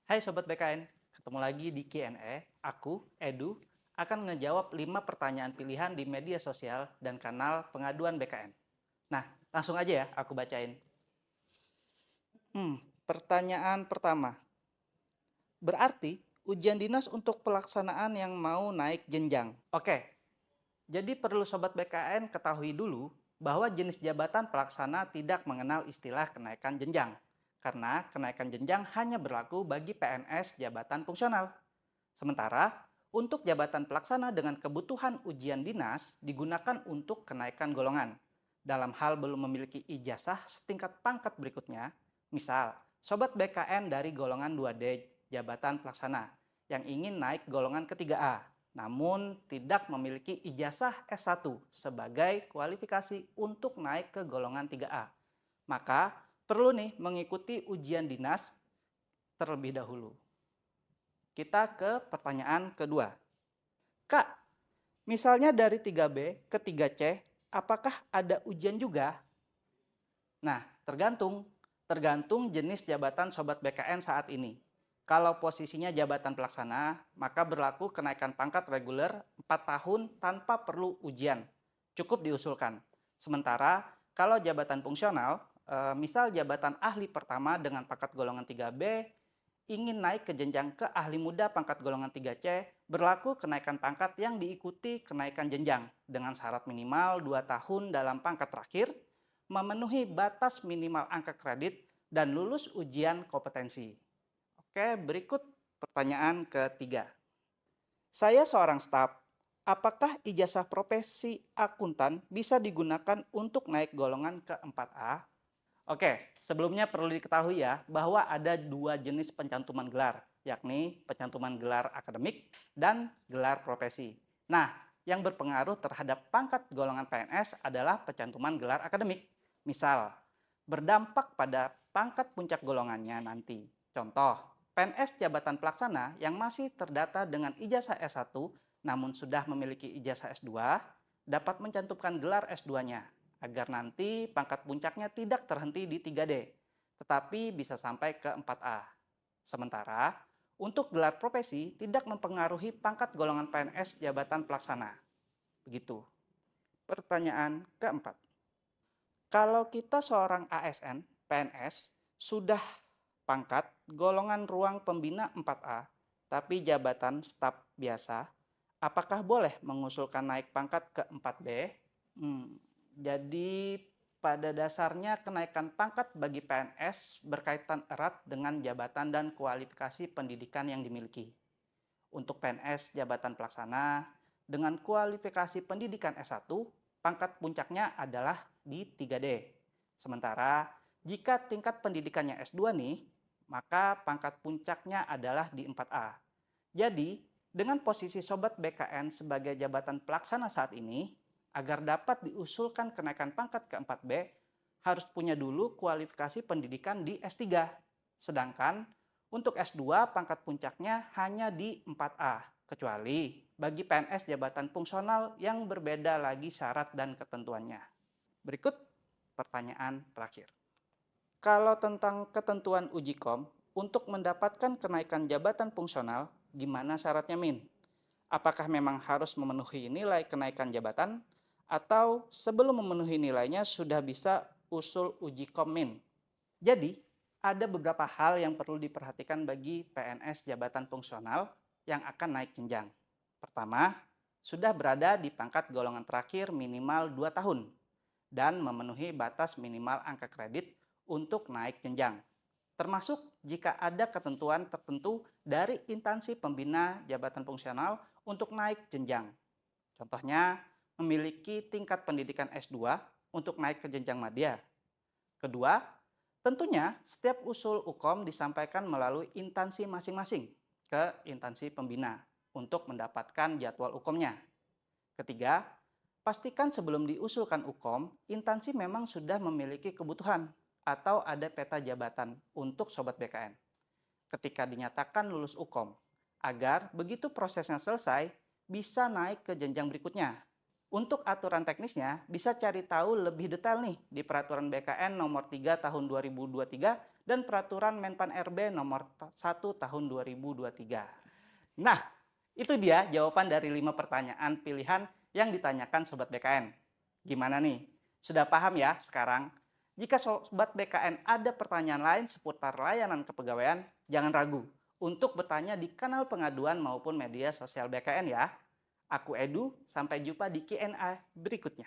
Hai Sobat BKN, ketemu lagi di Q&A. Aku, Edu, akan ngejawab 5 pertanyaan pilihan di media sosial dan kanal pengaduan BKN. Nah, langsung aja ya aku bacain. Pertanyaan pertama. Berarti ujian dinas untuk pelaksanaan yang mau naik jenjang. Oke, jadi perlu Sobat BKN ketahui dulu bahwa jenis jabatan pelaksana tidak mengenal istilah kenaikan jenjang. Karena kenaikan jenjang hanya berlaku bagi PNS jabatan fungsional. Sementara, untuk jabatan pelaksana dengan kebutuhan ujian dinas digunakan untuk kenaikan golongan. Dalam hal belum memiliki ijazah setingkat pangkat berikutnya, misal, Sobat BKN dari golongan 2D jabatan pelaksana yang ingin naik golongan ketiga A, namun tidak memiliki ijazah S1 sebagai kualifikasi untuk naik ke golongan 3A. Maka perlu nih mengikuti ujian dinas terlebih dahulu. Kita ke pertanyaan kedua. Kak, misalnya dari 3B ke 3C, apakah ada ujian juga? Nah, tergantung jenis jabatan Sobat BKN saat ini. Kalau posisinya jabatan pelaksana, maka berlaku kenaikan pangkat reguler 4 tahun tanpa perlu ujian. Cukup diusulkan. Sementara kalau jabatan fungsional, misal jabatan ahli pertama dengan pangkat golongan 3B, ingin naik ke jenjang ke ahli muda pangkat golongan 3C, berlaku kenaikan pangkat yang diikuti kenaikan jenjang dengan syarat minimal 2 tahun dalam pangkat terakhir, memenuhi batas minimal angka kredit, dan lulus ujian kompetensi. Oke, berikut pertanyaan ketiga. Saya seorang staf. Apakah ijazah profesi akuntan bisa digunakan untuk naik golongan ke 4A? Oke, sebelumnya perlu diketahui ya bahwa ada dua jenis pencantuman gelar, yakni pencantuman gelar akademik dan gelar profesi. Nah, yang berpengaruh terhadap pangkat golongan PNS adalah pencantuman gelar akademik. Misal, berdampak pada pangkat puncak golongannya nanti. Contoh, PNS jabatan pelaksana yang masih terdata dengan ijazah S1 namun sudah memiliki ijazah S2 dapat mencantumkan gelar S2-nya agar nanti pangkat puncaknya tidak terhenti di 3D, tetapi bisa sampai ke 4A. Sementara, untuk gelar profesi tidak mempengaruhi pangkat golongan PNS jabatan pelaksana. Begitu. Pertanyaan keempat. Kalau kita seorang ASN, PNS, sudah pangkat golongan ruang pembina 4A, tapi jabatan staf biasa, apakah boleh mengusulkan naik pangkat ke 4B? Jadi pada dasarnya kenaikan pangkat bagi PNS berkaitan erat dengan jabatan dan kualifikasi pendidikan yang dimiliki. Untuk PNS jabatan pelaksana dengan kualifikasi pendidikan S1, pangkat puncaknya adalah di 3D. Sementara jika tingkat pendidikannya S2 nih, maka pangkat puncaknya adalah di 4A. Jadi, dengan posisi Sobat BKN sebagai jabatan pelaksana saat ini, agar dapat diusulkan kenaikan pangkat ke 4B, harus punya dulu kualifikasi pendidikan di S3. Sedangkan untuk S2 pangkat puncaknya hanya di 4A, kecuali bagi PNS jabatan fungsional yang berbeda lagi syarat dan ketentuannya. Berikut pertanyaan terakhir. Kalau tentang ketentuan uji kom, untuk mendapatkan kenaikan jabatan fungsional, gimana syaratnya Min? Apakah memang harus memenuhi nilai kenaikan jabatan, atau sebelum memenuhi nilainya sudah bisa usul uji kom Min? Jadi, ada beberapa hal yang perlu diperhatikan bagi PNS jabatan fungsional yang akan naik jenjang. Pertama, sudah berada di pangkat golongan terakhir minimal 2 tahun dan memenuhi batas minimal angka kredit untuk naik jenjang. Termasuk jika ada ketentuan tertentu dari instansi pembina jabatan fungsional untuk naik jenjang. Contohnya, memiliki tingkat pendidikan S2 untuk naik ke jenjang madya. Kedua, tentunya setiap usul UKOM disampaikan melalui instansi masing-masing ke instansi pembina untuk mendapatkan jadwal UKOM-nya. Ketiga, pastikan sebelum diusulkan UKOM, instansi memang sudah memiliki kebutuhan atau ada peta jabatan untuk Sobat BKN ketika dinyatakan lulus UKOM, agar begitu prosesnya selesai bisa naik ke jenjang berikutnya. Untuk aturan teknisnya, bisa cari tahu lebih detail nih di Peraturan BKN Nomor 3 Tahun 2023 dan Peraturan Menpan RB Nomor 1 Tahun 2023. Nah, itu dia jawaban dari 5 pertanyaan pilihan yang ditanyakan Sobat BKN. Gimana nih? Sudah paham ya sekarang? Jika Sobat BKN ada pertanyaan lain seputar layanan kepegawaian, jangan ragu untuk bertanya di kanal pengaduan maupun media sosial BKN ya. Aku Edu, sampai jumpa di Q&A berikutnya.